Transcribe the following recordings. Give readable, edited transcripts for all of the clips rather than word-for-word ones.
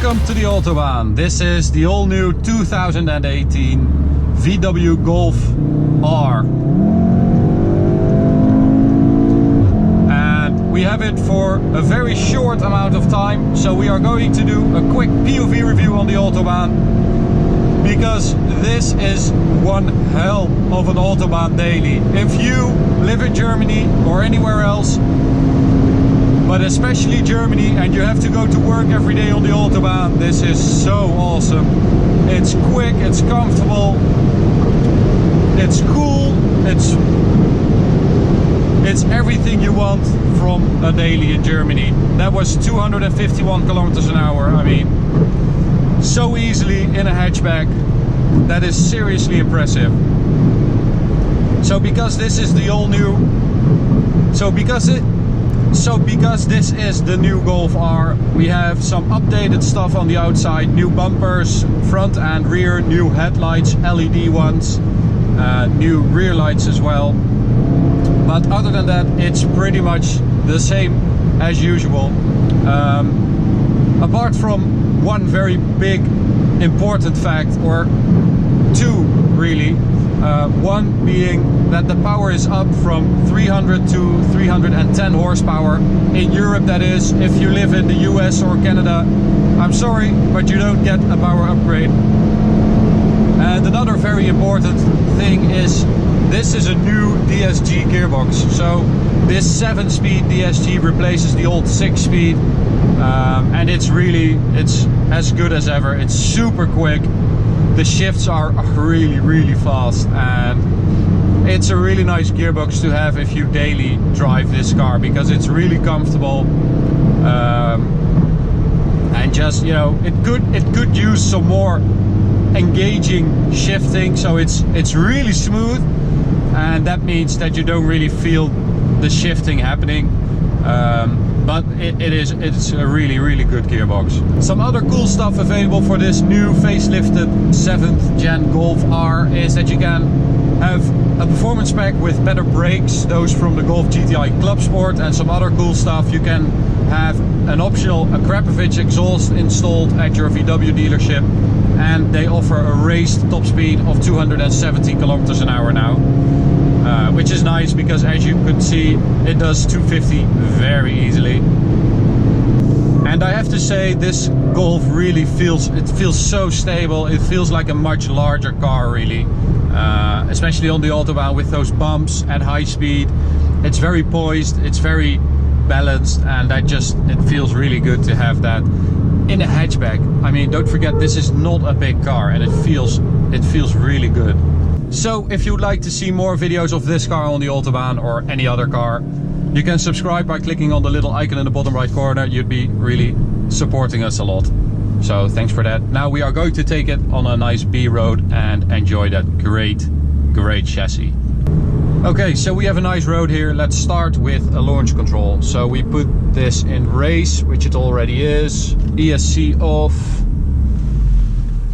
Welcome to the Autobahn. This is the all new 2018 VW Golf R. And we have it for a very short amount of time, so we are going to do a quick POV review on the Autobahn. Because this is one hell of an Autobahn daily. If you live in Germany or anywhere else, but especially Germany, and you have to go to work every day on the Autobahn, this is so awesome. It's quick, it's comfortable, it's cool, it's everything you want from a daily in Germany. That was 251 kilometers an hour. I mean, so easily in a hatchback. That is seriously impressive. So because this is the all new, because this is the new Golf R, we have some updated stuff on the outside, new bumpers, front and rear, new headlights, LED ones, new rear lights as well. But other than that, it's pretty much the same as usual. Apart from one very big important fact, or two really. One being that the power is up from 300 to 310 horsepower. In Europe, that is. If you live in the US or Canada, I'm sorry, but you don't get a power upgrade. And another very important thing is this is a new Dsg gearbox. So this 7-speed Dsg replaces the old 6-speed. And it's as good as ever. It's super quick. The shifts are really fast, and it's a really nice gearbox to have if you daily drive this car, because it's really comfortable, and just, you know, it could use some more engaging shifting. So it's really smooth, and that means that you don't really feel the shifting happening. But it's a really good gearbox. Some other cool stuff available for this new facelifted 7th gen Golf R is that you can have a performance pack with better brakes, those from the Golf GTI Club Sport, and some other cool stuff. You can have an optional Akrapovic exhaust installed at your VW dealership, and they offer a raised top speed of 270 kilometers an hour now. Which is nice, because as you could see, it does 250 very easily. And I have to say, this Golf really feels so stable. It feels like a much larger car, really, especially on the Autobahn with those bumps at high speed. It's very poised, it's very balanced, and it feels really good to have that in a hatchback. I mean, don't forget, this is not a big car, and it feels really good. So if you'd like to see more videos of this car on the Autobahn or any other car, you can subscribe by clicking on the little icon in the bottom right corner. You'd be really supporting us a lot. So thanks for that. Now we are going to take it on a nice B road and enjoy that great chassis. Okay, so we have a nice road here. Let's start with a launch control. So we put this in race, which it already is. ESC off.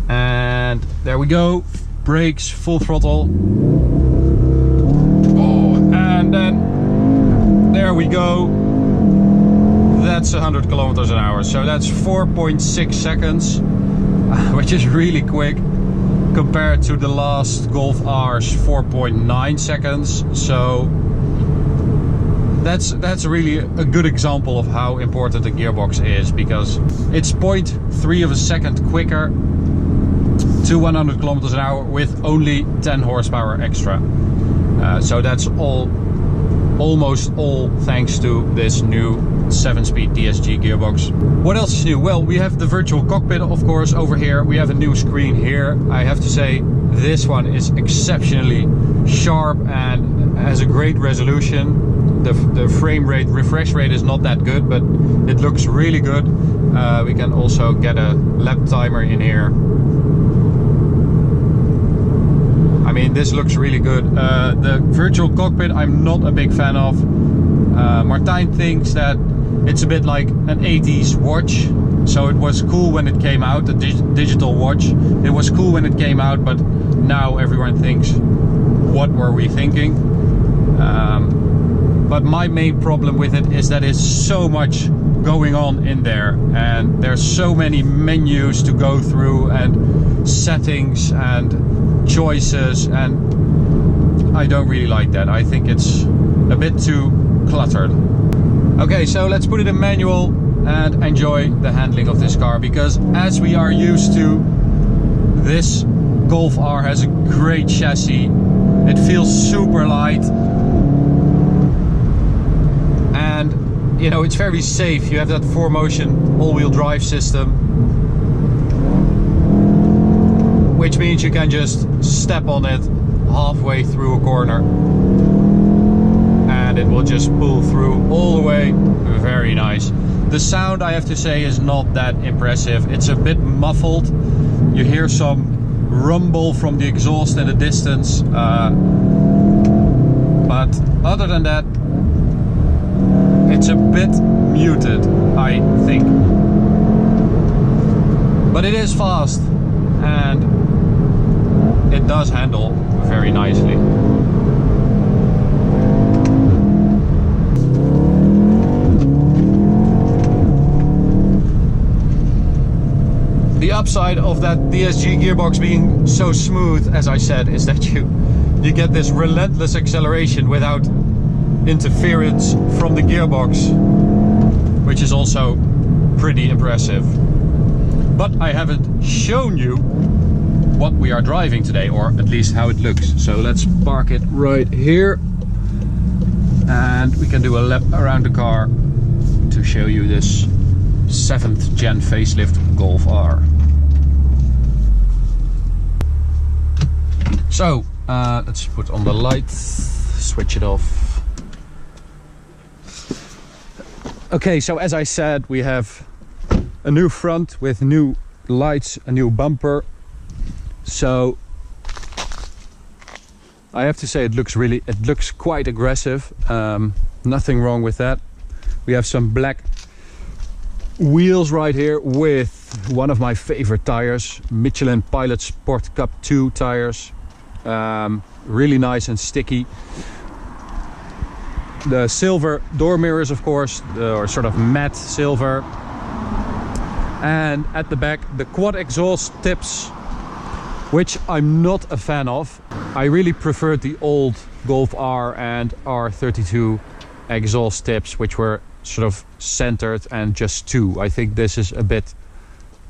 And there we go. Brakes, full throttle. Oh, and then there we go. That's 100 kilometers an hour. So that's 4.6 seconds, which is really quick compared to the last Golf R's 4.9 seconds. So that's really a good example of how important the gearbox is, because it's 0.3 of a second quicker to 100 kilometers an hour with only 10 horsepower extra. So that's almost all thanks to this new 7-speed Dsg gearbox. What else is new? Well, we have the virtual cockpit, of course, over here. We have a new screen here. I have to say, this one is exceptionally sharp and has a great resolution. The frame rate, refresh rate is not that good, but it looks really good. We can also get a lap timer in here. I mean, this looks really good. The virtual cockpit I'm not a big fan of. Martijn thinks that it's a bit like an 80s watch. So it was cool when it came out, the digital watch. It was cool when it came out, but now everyone thinks, what were we thinking? But my main problem with it is that it's so much going on in there, and there's so many menus to go through and settings and choices, and I don't really like that. I think it's a bit too cluttered. Okay, so let's put it in manual and enjoy the handling of this car, because as we are used to, this Golf R has a great chassis. It feels super light, and you know, it's very safe. You have that 4-motion all-wheel drive system, which means you can just step on it halfway through a corner and it will just pull through all the way. Very nice. The sound, I have to say, is not that impressive. It's a bit muffled. You hear some rumble from the exhaust in the distance, but other than that, it's a bit muted, I think. But it is fast and it does handle very nicely. The upside of that Dsg gearbox being so smooth, as I said, is that you get this relentless acceleration without interference from the gearbox, which is also pretty impressive. But I haven't shown you what we are driving today, or at least how it looks. So let's park it right here and we can do a lap around the car to show you this 7th gen facelift Golf R. So let's put on the light, switch it off. Okay, so as I said, we have a new front with new lights, a new bumper. So I have to say it looks quite aggressive. Nothing wrong with that. We have some black wheels right here with one of my favorite tires, Michelin Pilot Sport Cup 2 tires. Really nice and sticky. The silver door mirrors, of course, or sort of matte silver. And at the back, the quad exhaust tips, which I'm not a fan of. I really preferred the old Golf R and R32 exhaust tips, which were sort of centered and just two. I think this is a bit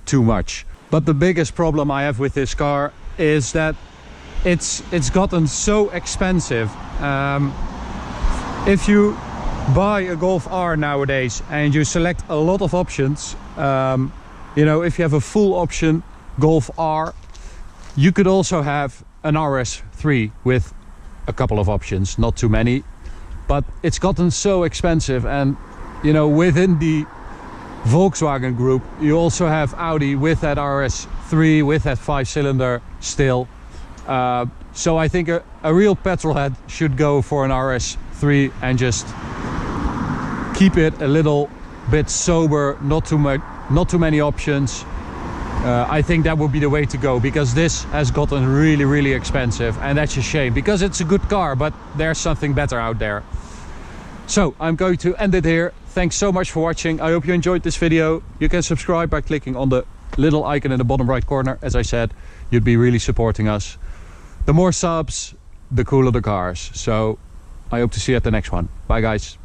too much. But the biggest problem I have with this car is that it's gotten so expensive. If you buy a Golf R nowadays and you select a lot of options, you know, if you have a full option Golf R, you could also have an RS3 with a couple of options, not too many, but it's gotten so expensive. And you know, within the Volkswagen group, you also have Audi with that RS3, with that 5-cylinder still. So I think a real petrolhead should go for an RS3 and just keep it a little bit sober, not too many options. I think that would be the way to go, because this has gotten really expensive, and that's a shame, because it's a good car, but there's something better out there. So I'm going to end it here. Thanks so much for watching. I hope you enjoyed this video. You can subscribe by clicking on the little icon in the bottom right corner. As I said, you'd be really supporting us. The more subs, the cooler the cars. So I hope to see you at the next one. Bye guys.